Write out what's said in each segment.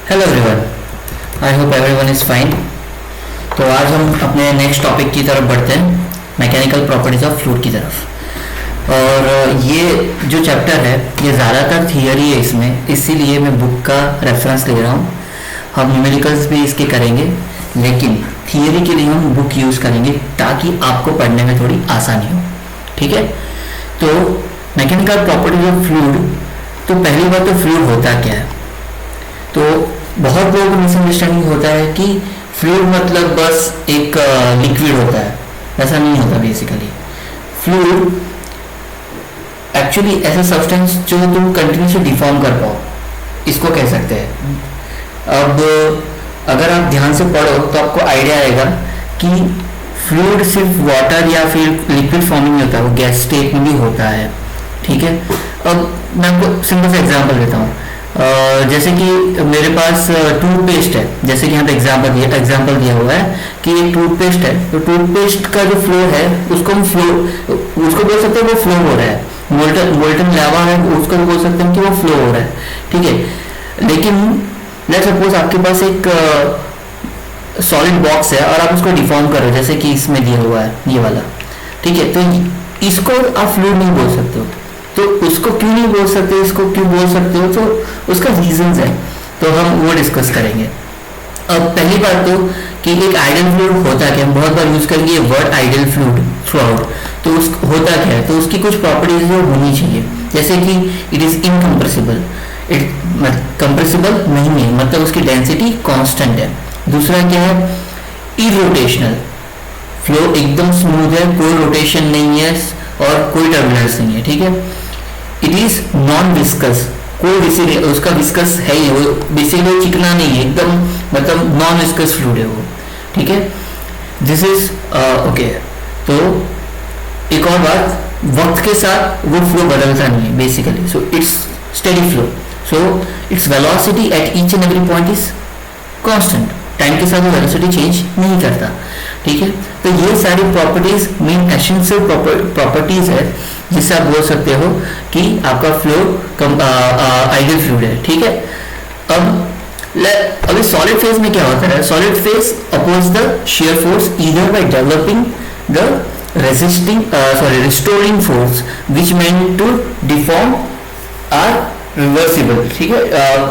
Hello everyone, I hope everyone is fine. तो आज हम अपने नेक्स्ट टॉपिक की तरफ बढ़ते हैं, मैकेनिकल प्रॉपर्टीज ऑफ फ्लूइड की तरफ। और ये जो चैप्टर है ये ज़्यादातर थियरी है इसमें, इसीलिए मैं बुक का रेफरेंस ले रहा हूँ। हम न्यूमेरिकल्स भी इसके करेंगे, लेकिन थियरी के लिए हम बुक यूज़ करेंगे ताकि आपको पढ़ने में थोड़ी आसानी हो। ठीक है, तो मैकेनिकल प्रॉपर्टीज ऑफ फ्लूइड। तो पहली बात तो फ्लूइड होता क्या है। तो बहुत लोगों को मिसअंडरस्टैंडिंग होता है कि फ्लूइड मतलब बस एक लिक्विड होता है। ऐसा नहीं होता। बेसिकली फ्लूइड एक्चुअली ऐसा सब्सटेंस जो तुम कंटिन्यूसली डिफॉर्म कर पाओ, इसको कह सकते हैं। अब अगर आप ध्यान से पढ़ो तो आपको आइडिया आएगा कि फ्लूइड सिर्फ वाटर या फिर लिक्विड फॉर्म में होता है, वो गैस स्टेट में भी होता है। ठीक है, अब मैं आपको सिंपल सा एग्जांपल देता हूँ। जैसे कि मेरे पास टूथपेस्ट है, जैसे कि यहाँ पे एग्जांपल दिया हुआ है कि एक टूथपेस्ट है। तो टूथपेस्ट का जो फ्लो है उसको हम उसको बोल सकते हैं वो फ्लो हो रहा है। मोल्टन लावा है, उसको बोल सकते हैं कि वो फ्लो हो रहा है। ठीक है, लेकिन लेट्स सपोज आपके पास एक सॉलिड बॉक्स है और आप उसको डिफॉर्म कर रहे हो, जैसे कि इसमें दिया हुआ है ये वाला। ठीक है, तो इसको आप फ्लूइड नहीं बोल सकते हो। तो उसको क्यों नहीं बोल सकते, इसको क्यों बोल सकते हो, तो उसका रीजंस है, तो हम वो डिस्कस करेंगे। अब पहली बात तो कि एक आइडियल फ्लूइड होता क्या, हम बहुत बार यूज करेंगे वर्ड आइडियल फ्लूइड थ्रूआउट। तो होता क्या है, तो उसकी कुछ प्रॉपर्टीज जो होनी चाहिए, जैसे कि इट इज इनकम्प्रेसिबल। कंप्रेसिबल नहीं है, मतलब उसकी डेंसिटी कांस्टेंट है। दूसरा क्या है, इरोटेशनल, फ्लो एकदम स्मूथ है, कोई रोटेशन नहीं है और कोई टर्बुलेंस नहीं है। ठीक है, इट इज नॉन विस्कस, कोई उसका विस्कस है ही, वो बेसिकली चिकना नहीं है एकदम, मतलब नॉन विस्कस फ्लूइड है वो। ठीक है, दिस इज ओके। तो एक और बात, वक्त के साथ वो फ्लो बदलता नहीं है basically, so it's steady flow. So its velocity at each and every point is constant, time के साथ वो वेलोसिटी चेंज नहीं करता। ठीक है, तो ये सारी प्रॉपर्टीज मेन एसेंशियल प्रॉपर्टीज है जिससे आप बोल सकते हो कि आपका फ्लो आइडियल फ्लूइड है। ठीक है, अब अभी सॉलिड फेज में क्या होता है, solid phase oppose the shear force either by developing the restoring force which meant to deform are reversible. ठीक है,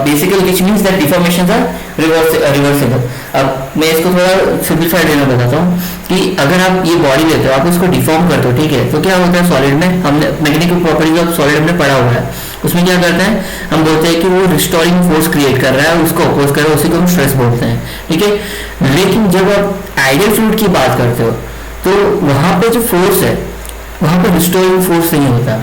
basically which means that deformations are reversible. अब मैं इसको थोड़ा सिंप्लीफाइड वे में बताता हूँ कि अगर आप ये बॉडी लेते हो, आप उसको डिफॉर्म करते हो, ठीक है, तो क्या होता है सॉलिड में, हमने मैग्नेटिक प्रॉपर्टीज ऑफ सॉलिड हमने पढ़ा हुआ है, उसमें क्या करता है, हम बोलते हैं कि वो रिस्टोरिंग फोर्स क्रिएट कर रहा है, उसको अपोज कर रहा है, उसी को हम स्ट्रेस बोलते हैं। ठीक है, लेकिन जब आप आइडियल फ्लूइड की बात करते हो तो वहां पे जो फोर्स है, वहां पर रिस्टोरिंग फोर्स नहीं होता,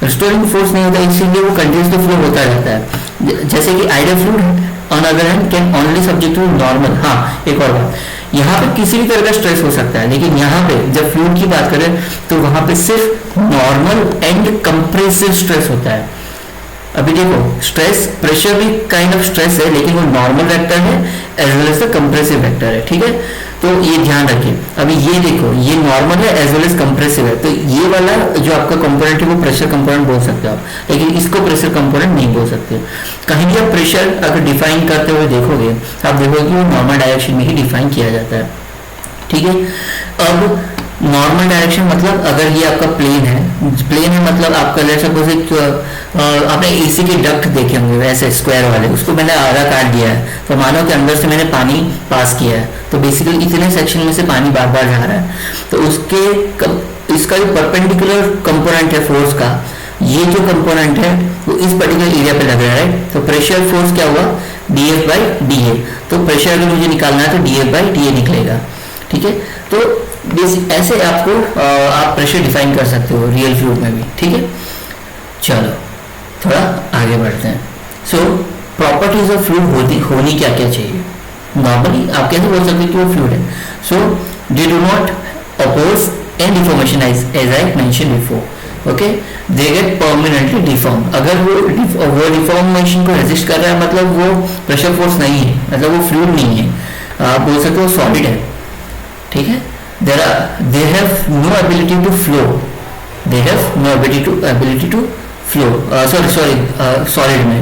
रिस्टोरिंग फोर्स नहीं होता, इसीलिए वो कंटिन्यूसली फ्लो होता रहता है। जैसे कि ideal fluid on other hand can only subject to normal. हाँ, एक और बात, यहाँ पे किसी भी तरह का स्ट्रेस हो सकता है, लेकिन यहाँ पे जब फ्लूइड की बात करें तो वहां पे सिर्फ नॉर्मल एंड कंप्रेसिव स्ट्रेस होता है। अभी देखो, स्ट्रेस, प्रेशर भी काइंड ऑफ स्ट्रेस है, लेकिन वो नॉर्मल वेक्टर है as well as the compressive vector है। ठीक है, तो ये ध्यान रखिए। अभी ये देखो, ये नॉर्मल है एज वेल एज कंप्रेसिव है, तो ये वाला जो आपका कंपोनेंट है वो प्रेशर कंपोनेंट बोल सकते हो आप, लेकिन इसको प्रेशर कंपोनेंट नहीं बोल सकते। कहीं भी आप प्रेशर अगर डिफाइन करते हुए देखोगे, आप देखोगे कि वो नॉर्मल डायरेक्शन में ही डिफाइन किया जाता है। ठीक है, अब नॉर्मल डायरेक्शन मतलब अगर ये आपका प्लेन है मतलब आपका ले सपोज एक आपने एसी के डक्ट देखे होंगे वैसे स्क्वायर वाले, उसको मैंने आधा काट दिया है, तो मानो कि अंदर से मैंने पानी पास किया है, तो बेसिकली इतने सेक्शन में से पानी बार बार जा रहा है, तो इसका जो परपेंडिकुलर कंपोनेंट है फोर्स का, ये जो कंपोनेंट है वो इस पर्टिकुलर एरिया पे लग रहा है। तो प्रेशर फोर्स क्या हुआ, dF by dA। तो प्रेशर अगर मुझे निकालना है तो dF by dA निकलेगा। ठीक है, तो ऐसे आपको आप प्रेशर डिफाइन कर सकते हो रियल फ्लूइड में भी। ठीक है, चलो थोड़ा आगे बढ़ते हैं। सो प्रॉपर्टीज ऑफ फ्लूइड होनी क्या क्या चाहिए। नॉर्मली आप कैसे बोल सकते हो कि वो फ्लूइड है। So they do not oppose any deformation as I mention before. Okay, they get permanently deform. अगर वो डिफॉर्मेशन को रेजिस्ट कर रहा है मतलब वो प्रेशर फोर्स नहीं है, मतलब वो फ्लूइड नहीं है, आप बोल सकते हो सॉलिड है। ठीक है, they have no ability to flow, solid में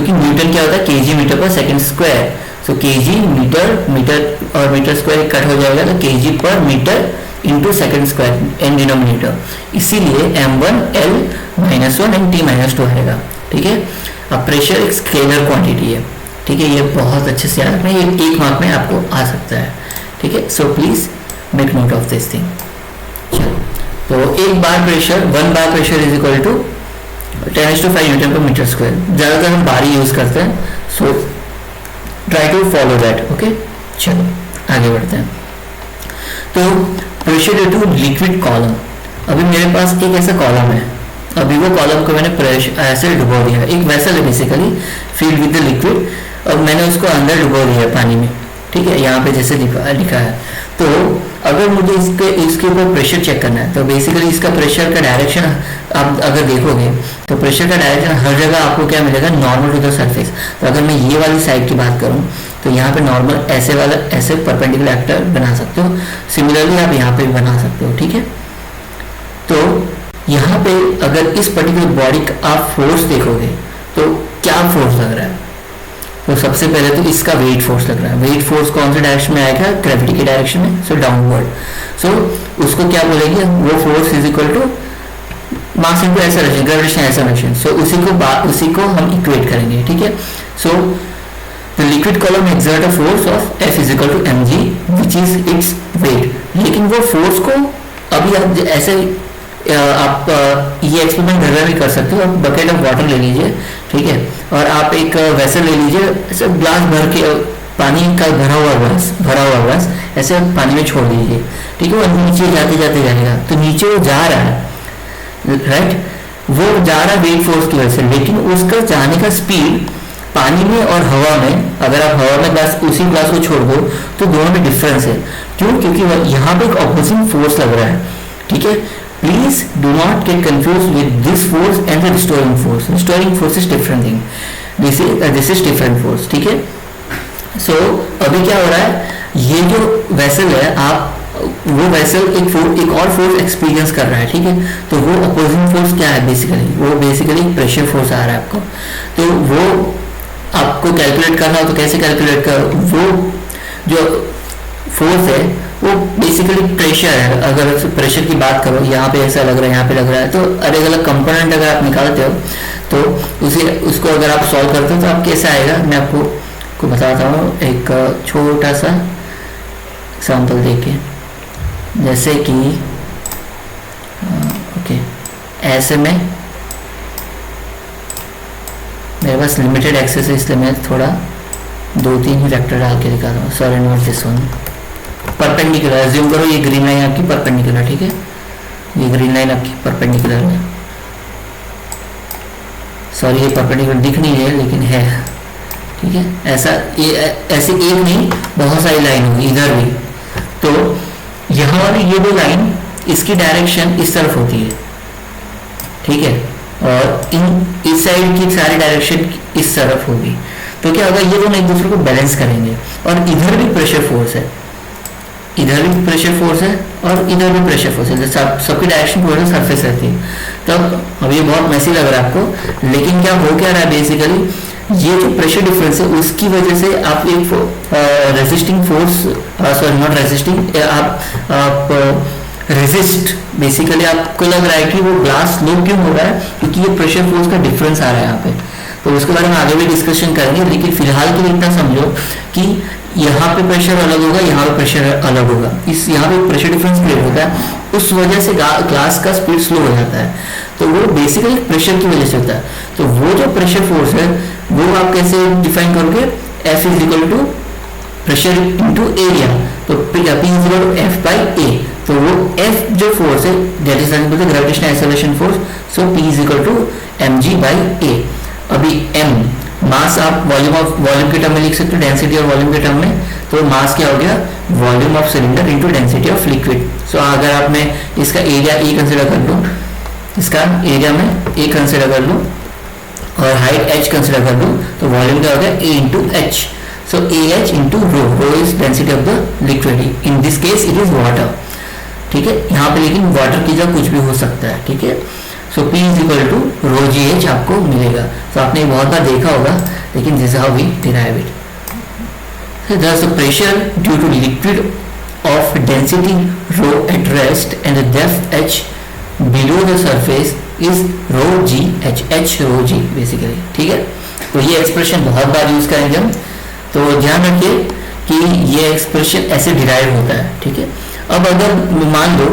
क्योंकि न्यूटन क्या होता है kg metre per second square, so kg metre और मीटर स्क्वायर कट हो जाएगा तो kg per metre into second square in denominator, इसीलिए m1 l -1 एंड t -2 आएगा। ठीक है, अब प्रेशर एक स्केलर क्वांटिटी है। ठीक है, ये बहुत अच्छे से याद रखना, ये एक मार्क में आपको आ सकता है। ठीक है, so please make note of this thing. चलो, तो एक bar pressure, 1 bar pressure is equal to 10⁵ newton per metre square. ज़्यादातर हम बारी यूज करते हैं, so try to follow that. Okay, चलो आगे बढ़ते हैं। तो pressure due to liquid column, अभी मेरे पास एक ऐसा कॉलम है, अभी वो कॉलम को मैंने प्रेशर ऐसे डुबो दिया, एक वेसल है basically field with the liquid, और मैंने उसको अंदर डुबो दिया पानी में। ठीक है, यहाँ पे जैसे लिखा है। तो अगर मुझे इसके ऊपर प्रेशर चेक करना है तो बेसिकली इसका प्रेशर का डायरेक्शन आप अगर देखोगे तो प्रेशर का डायरेक्शन हर जगह आपको क्या मिलेगा, नॉर्मल टू द सरफेस। तो अगर मैं ये वाली साइड की बात करूँ तो यहाँ पे नॉर्मल ऐसे वाला ऐसे परपेंडिकुलर एक्टर बना सकते हो, सिमिलरली आप यहाँ पे भी बना सकते हो। ठीक है, तो यहाँ पे अगर इस पर्टिकुलर बॉडी का आप फोर्स देखोगे तो क्या फोर्स लग रहा है, तो सबसे पहले तो इसका वेट फोर्स लग रहा है। वेट फोर्स कौन से डायरेक्शन में आएगा, ग्रेविटी के डायरेक्शन में, सो डाउनवर्ड। सो उसको क्या बोलेंगे, वो force is equal to mass into acceleration, gravitational acceleration. So उसी को हम इक्वेट करेंगे। ठीक है, so the liquid column exert a force of F is equal to mg which is its weight. लेकिन वो फोर्स को अभी आप ऐसे आप ये एक्सपेरिमेंट घर में भी कर सकते हो। आप बकेट ऑफ वाटर ले लीजिए, ठीक है, और आप एक वेसल ले लीजिए, ऐसे ग्लास भर के पानी का भरा हुआ ग्लास ऐसे पानी में छोड़ दीजिए। ठीक है, वो नीचे जाते जाते जाएगा, तो नीचे वो जा रहा है, राइट, वो जा रहा है वेट फोर्स की वजह से, लेकिन उसका जाने का स्पीड पानी में और हवा में, अगर आप हवा में ग्लास उसी ग्लास को छोड़ दो तो दोनों में डिफरेंस है। क्यों, क्योंकि यहाँ पे एक ऑपोजिंग फोर्स लग रहा है। ठीक है, please do not get confused with this force and the restoring force. Restoring force is different thing. This is different force. ठीक है, so अभी क्या हो रहा है, ये जो वेसल है, आप वो वेसल एक और फोर्स एक्सपीरियंस कर रहा है। ठीक है, तो वो अपोजिंग फोर्स क्या है, वो बेसिकली प्रेशर फोर्स आ रहा है आपको। तो वो आपको कैलकुलेट करना हो तो कैसे कैलकुलेट करो, वो जो फोर्स है वो बेसिकली प्रेशर है। अगर प्रेशर की बात करो, यहाँ पे ऐसा लग रहा है, यहाँ पे लग रहा है, तो अलग अलग कंपोनेंट अगर आप निकालते हो तो उसको अगर आप सॉल्व करते हो तो आप कैसे आएगा, मैं आपको बताता हूँ एक छोटा सा एग्जाम्पल देके। जैसे कि ओके, ऐसे में मेरे पास लिमिटेड एक्सेस है, इसलिए मैं थोड़ा 2-3 ही वेक्टर डाल के दिखा रहा हूँ। Sorry not this one, perpendicular assume करो, ये ग्रीन लाइन आपकी परपेंडिकुलर। ठीक है, ये ग्रीन लाइन आपकी परपेंडिकुलर है। सॉरी ये परपेंडिकुलर दिख नहीं रही है लेकिन है, ठीक है। ऐसा ऐसे एक नहीं बहुत सारी लाइन होगी इधर भी। तो यहाँ वाली ये दो लाइन इसकी डायरेक्शन इस तरफ होती है, ठीक है, और इस साइड की सारी डायरेक्शन इस तरफ होगी। तो क्या होगा, ये दोनों एक दूसरे को बैलेंस करेंगे। और इधर भी प्रेशर फोर्स है, इधर भी प्रेशर फोर्स है और इधर भी प्रेशर फोर्स है, सबकी डायरेक्शन टुवर्ड्स सरफेस रहती है। तब अब ये बहुत मैसी लग रहा है आपको, लेकिन क्या हो क्या रहा है बेसिकली, ये जो प्रेशर डिफरेंस है उसकी वजह से आप एक resisting force, sorry not resisting, आप रेजिस्ट, बेसिकली आपको लग रहा है कि वो ग्लास लो क्यों हो रहा है, क्योंकि ये प्रेशर फोर्स का डिफरेंस आ रहा है यहाँ पे। तो उसके बारे में आगे भी डिस्कशन करेंगे, लेकिन फिलहाल के लिए इतना समझो कि यहाँ पे प्रेशर अलग होगा, यहाँ पे प्रेशर अलग होगा, इस यहाँ पे प्रेशर डिफरेंस क्रिएट होता है, उस वजह से ग्लास का स्पीड स्लो हो जाता है। तो वो बेसिकली प्रेशर की वजह से होता है। तो वो जो प्रेशर फोर्स है वो आप कैसे डिफाइन करोगे, F is equal to pressure into area, तो P is equal to F by A। तो वो F जो फोर्स है that is gravitational acceleration force, so P is equal to mg by A। अभी m मास आप volume के term में लिख सकते हो, डेंसिटी और वॉल्यूम के टर्म में। तो मास क्या हो गया, volume of cylinder into density of liquid. So अगर आप मैं इसका एरिया ए कंसिडर कर लूँ, इसका एरिया में ए कंसिडर कर लूँ और हाइट h कंसिडर कर लूँ, तो वॉल्यूम क्या हो गया a into H. So A H into rho is density of the liquid, in this case it is water, ठीक है। यहाँ पे लेकिन वाटर की जगह कुछ भी हो सकता है, ठीक है। So P is equal to rho g h आपको मिलेगा। तो आपने बहुत बार देखा होगा, लेकिन this how we derive it. Thus the pressure due to liquid of density rho at rest and the depth h below the surface is rho g h rho g basically, ठीक है। तो ये एक्सप्रेशन बहुत बार use करेंगे हम, तो ध्यान रखिए कि ये एक्सप्रेशन ऐसे डिराइव होता है, ठीक है। अब अगर मान लो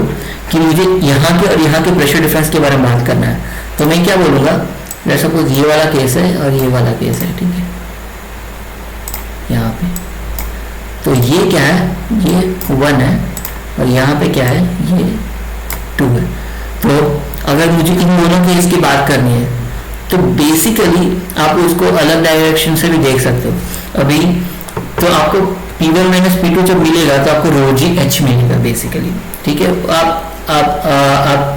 कि मुझे यहाँ के और यहाँ के प्रेशर डिफरेंस के बारे में बात करना है, तो मैं क्या बोलूँगा, लेट्स सपोज ये वाला केस है और ये वाला केस है, ठीक है, यहाँ पे। तो ये क्या है, ये 1 है और यहाँ पे क्या है, ये 2 है। तो अगर मुझे इन दोनों केस की बात करनी है तो बेसिकली आप उसको अलग डायरेक्शन से भी देख सकते हो। अभी तो आपको P1 माइनस P2 जब मिलेगा तो आपको रो जी एच मिलेगा बेसिकली, ठीक है। आप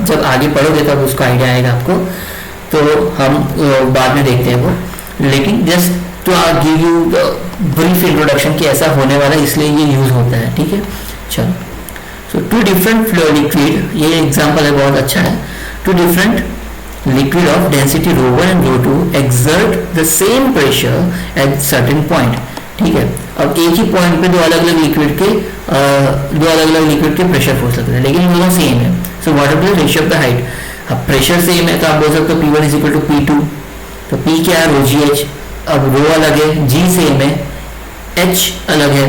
जब आगे पढ़ोगे तब उसका आइडिया आएगा आपको, तो हम बाद में देखते हैं वो। लेकिन just to give you brief introduction कि ऐसा होने वाला है, इसलिए ये यूज होता है, ठीक है। चलो, so two different flow liquid, ये एग्जांपल है बहुत अच्छा है। Two different liquid of density ρ1 and ρ2 exert the same pressure at certain point, ठीक है। अब एक ही पॉइंट पे दो अलग अलग लिक्विड के प्रेशर फोर्स लगते हैं, लेकिन दोनों सेम है। So what is the ratio of the height, अब प्रेशर सेम है तो आप बोल सकते हो P1 is equal to P2, तो P क्या है, रो जी एच। अब रो अलग है, G सेम है, H अलग है,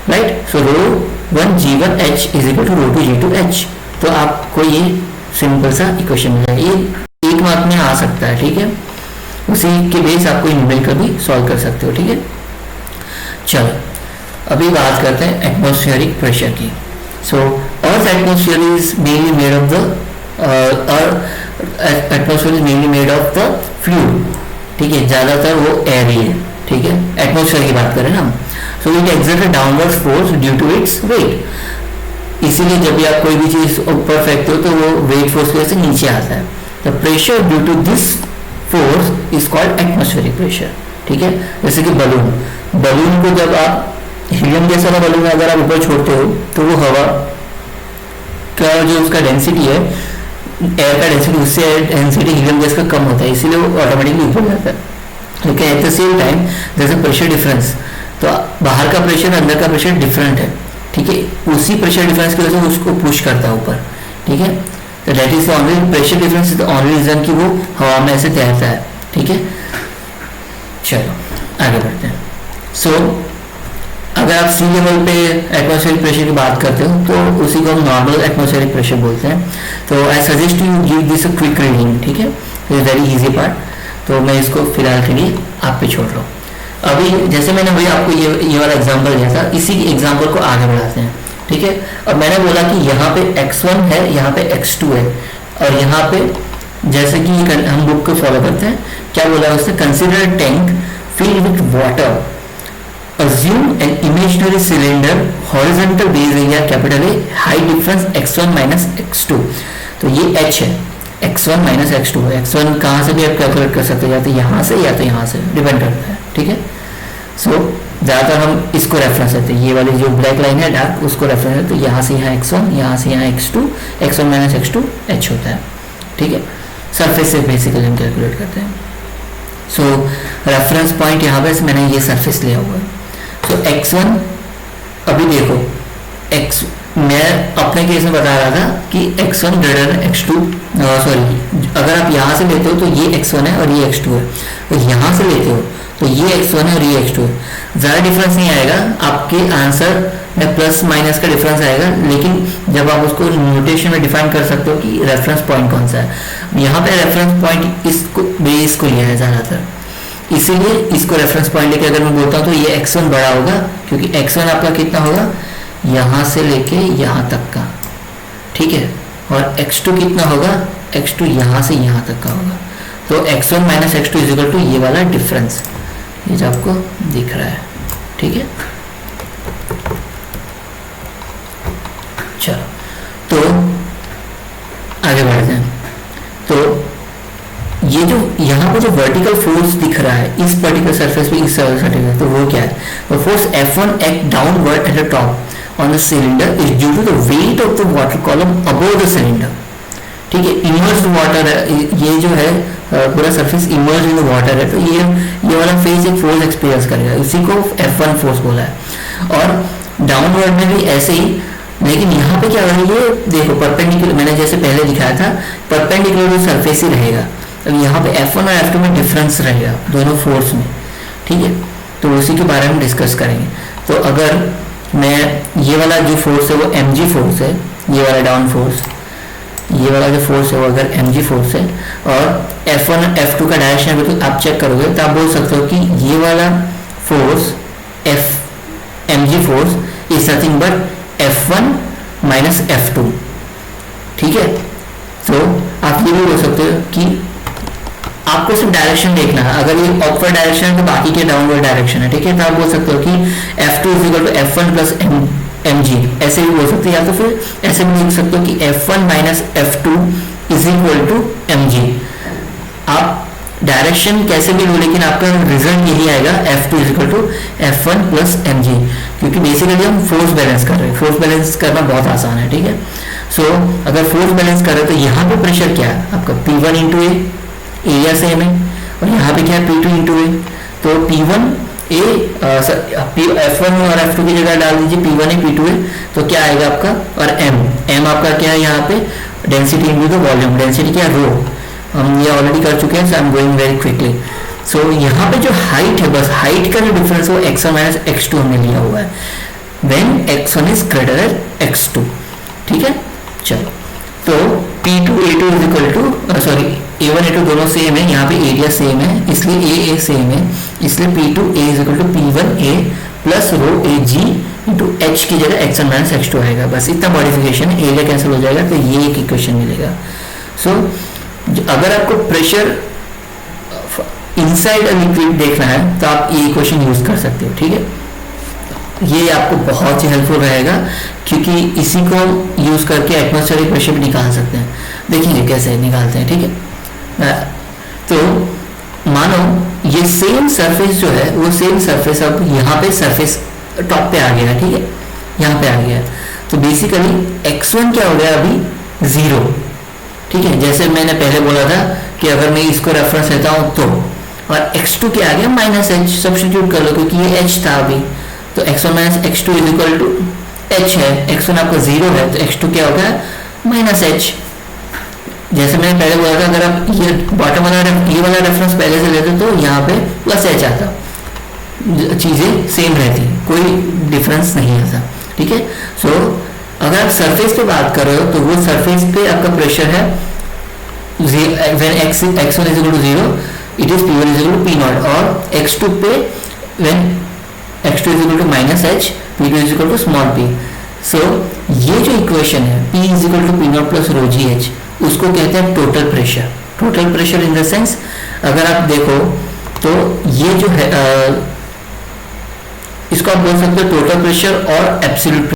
right. So ρ1 G1 H is equal to ρ2 G2 H। तो आपको ये सिंपल सा इक्वेशन मिला, ये एक मार्क में आ सकता है, ठीक है। उसी के बेस आपको न्यूमेरिकल भी सॉल्व कर सकते हो, ठीक है। चलो अभी बात करते हैं एटमॉस्फेरिक प्रेशर की। So earth atmosphere is mainly made of the atmosphere is mainly made of the fluid, ठीक है, ज्यादातर वो एयर ही है, ठीक है। एटमॉस्फेयर की बात करें ना हम, so it exert a downward force due to its weight. इसीलिए जब भी आप कोई भी चीज ऊपर फेंकते हो तो वो वेट फोर्स की वजह से नीचे आता है। The pressure due to this force is called atmospheric pressure, ठीक है। जैसे कि बलून को जब आप हीलियम गैस वाला बलून अगर आप ऊपर छोड़ते हो तो वो हवा का जो उसका डेंसिटी है, एयर का डेंसिटी, उससे डेंसिटी हीलियम गैस का कम होता है, इसीलिए वो ऑटोमेटिकली ऊपर जाता है। लेकिन at the same time there is a pressure difference, तो बाहर का प्रेशर अंदर का प्रेशर डिफरेंट है, ठीक है। उसी प्रेशर डिफरेंस की वजह से उसको पुश करता है ऊपर, ठीक है। तो that is only pressure difference is the only reason कि वो हवा में ऐसे तैरता है, ठीक है। चलो आगे बढ़ते हैं। सो अगर आप सी लेवल पे एटमॉस्फेरिक प्रेशर की बात करते हो तो उसी को हम नॉर्मल एटमॉस्फेरिक प्रेशर बोलते हैं। तो I suggest you give this a quick reading, ठीक है, इज वेरी इजी पार्ट। तो मैं इसको फिलहाल के लिए आप पे छोड़ रहा हूँ। अभी जैसे मैंने वही आपको ये वाला एग्जांपल दिया था, इसी एग्जांपल को आगे बढ़ाते हैं, ठीक है। अब मैंने बोला कि यहाँ पे x1 है, यहाँ पे x2 है और यहाँ पे जैसे कि हम बुक को फॉलो करते हैं, क्या बोला है उसने, consider tank filled with water, assume an imaginary cylinder, horizontal base area capital A, height difference x1 minus x2। तो ये h है, x1 माइनस x2 है। x1 कहाँ से भी आप कैलकुलेट कर सकते हो, या तो यहाँ से या तो यहाँ से, डिपेंड करता है, ठीक है। सो ज़्यादातर हम इसको रेफरेंस लेते हैं, ये वाली जो ब्लैक लाइन है डार्क, उसको रेफरेंस लेते हैं। तो यहाँ से यहाँ x1, यहाँ से यहाँ x2, x1 minus x2 h होता है, ठीक है। सरफेस से बेसिकली हम कैलकुलेट करते हैं। सो रेफरेंस पॉइंट यहाँ पे मैंने ये सरफेस लिया हुआ है। सो x1, अभी देखो x, मैं अपने केस में बता रहा था कि x1 greater than x2, sorry अगर आप यहाँ से लेते हो तो ये x1 है और ये x2 है, तो यहाँ से लेते हो तो ये x1 है और ये x2 है, ज़्यादा डिफरेंस नहीं आएगा आपके आंसर में, प्लस माइनस का डिफरेंस आएगा, लेकिन जब आप उसको नोटेशन में डिफाइन कर सकते हो कि रेफरेंस पॉइंट कौन सा है। यहाँ पे रेफरेंस पॉइंट इसको बेस को लिया है ज़्यादातर, इसीलिए इसको रेफरेंस पॉइंट लेके अगर मैं बोलता हूँ तो ये x1 बड़ा होगा, क्योंकि x1 आपका कितना होगा, यहाँ से लेके यहाँ तक का, ठीक है, और x2 कितना होगा, x2 यहाँ से यहाँ तक का होगा। तो x1 minus x2 is equal to ये वाला डिफरेंस, ये जो आपको दिख रहा है, ठीक है। चलो तो आगे बढ़ते हैं। तो ये जो यहाँ पे जो वर्टिकल फोर्स दिख रहा है इस पर्टिकुलर सरफेस पे, इस सरफेस, तो वो क्या है, तो force F1 act downward at the top on the cylinder is due to the weight of the water column above the cylinder, ठीक है। इमर्स्ड वाटर है ये जो है, पूरा surface immersed in the water है, तो ये वाला फेज एक फोर्स एक्सपीरियंस करेगा, इसी को F1 फोर्स बोला है। और डाउनवर्ड में भी ऐसे ही, लेकिन यहाँ पे क्या हो रही है, देखो परपेंडिकुलर, मैंने जैसे पहले दिखाया था परपेंडिकुलर जो सरफेस ही रहेगा। अब यहाँ पे F1 और F2 में डिफरेंस रहेगा दोनों फोर्स में, ठीक है, तो उसी के बारे में डिस्कस करेंगे। तो अगर मैं ये वाला जो फोर्स है वो mg फोर्स है, ये वाला डाउन फोर्स, ये वाला जो फोर्स है वो अगर mg फोर्स है, और F1 और F2 का डायरेक्शन है, तो आप चेक करोगे तो आप बोल सकते हो कि ये वाला force mg force is nothing but F1 minus F2, ठीक है। तो आप ये भी बोल सकते हो कि आपको सिर्फ डायरेक्शन देखना है, अगर ये अपवर्ड डायरेक्शन है तो बाकी के डाउनवर्ड डायरेक्शन है, ठीक है। तो आप बोल सकते हो कि F2 is equal to F1 plus mg, ऐसे भी बोल सकते हो, या तो फिर ऐसे भी लिख सकते हो कि F1 minus F2 is equal to mg। आप डायरेक्शन कैसे भी लो, लेकिन आपका रिजल्ट यही आएगा F2 is equal to F1 plus mg, क्योंकि बेसिकली हम फोर्स बैलेंस कर रहे हैं। फोर्स बैलेंस करना बहुत आसान है, ठीक है। सो अगर फोर्स बैलेंस कर रहे हैं तो यहाँ पे प्रेशर क्या है आपका, P1 इंटू ए, एरिया सेम है, और यहाँ पे क्या है P2 इंटू ए, तो P1 ए F1 और F2 की जगह डाल दीजिए P1 ए P2 ए, तो क्या आएगा आपका, और m आपका क्या है यहाँ पे, density into the volume, density क्या, रो, हम ये ऑलरेडी कर चुके हैं, so I am going very quickly. So यहाँ पे जो हाइट है, बस हाइट का जो डिफरेंस है वो x1 माइनस x2 हमने लिया हुआ है, when x1 is greater than x2, ठीक है। चलो तो P2 A2 is equal to, sorry A1 A2 दोनों सेम है, यहाँ पे एरिया सेम है इसलिए A सेम है, इसलिए P2 A is equal to P1 A plus rho AG into H की जगह x1 माइनस x2 आएगा, बस इतना मॉडिफिकेशन है, एरिया कैंसिल हो जाएगा, तो ये एक इक्वेशन मिलेगा। सो अगर आपको प्रेशर इनसाइड लिक्विड देखना है तो आप ये इक्वेशन यूज कर सकते हो, ठीक है। ये आपको बहुत ही हेल्पफुल रहेगा, क्योंकि इसी को यूज करके एटमॉस्फेरिक प्रेशर भी निकाल सकते हैं, देखिए कैसे निकालते हैं, ठीक है। तो मानो ये सेम सरफेस जो है वो सेम सरफेस अब यहाँ पे सरफेस टॉप पे आ गया, ठीक है, यहाँ पे आ गया, तो बेसिकली x1 क्या हो गया अभी 0, ठीक है। जैसे मैंने पहले बोला था कि अगर मैं इसको रेफरेंस लेता हूँ तो, और x2 क्या आ गया माइनस h, सब्स्टिट्यूट कर लो क्योंकि ये h था अभी, तो x1 minus x2 is equal to h है, x1 आपका 0 है तो x2 क्या होगा माइनस h। जैसे मैंने पहले बोला था अगर आप ये बॉटम वाला ये वाला रेफरेंस पहले से लेते तो यहाँ पे प्लस h आता, चीजें सेम रहती, कोई डिफरेंस नहीं आता, ठीक है। सो अगर आप सरफेस पे बात कर रहे हो तो वो सरफेस पे आपका प्रेशर है when x1 is equal to 0 it is P1 is equal to P0, और x2 पे when x2 is equal to minus h P2 is equal to small p। so ये जो इक्वेशन है P is equal to P0 plus rho gh, उसको कहते हैं total total pressure in the sense, अगर आप देखो तो ये जो है इसको आप बोल सकते हो टोटल प्रेशर और एब्सोल्यूट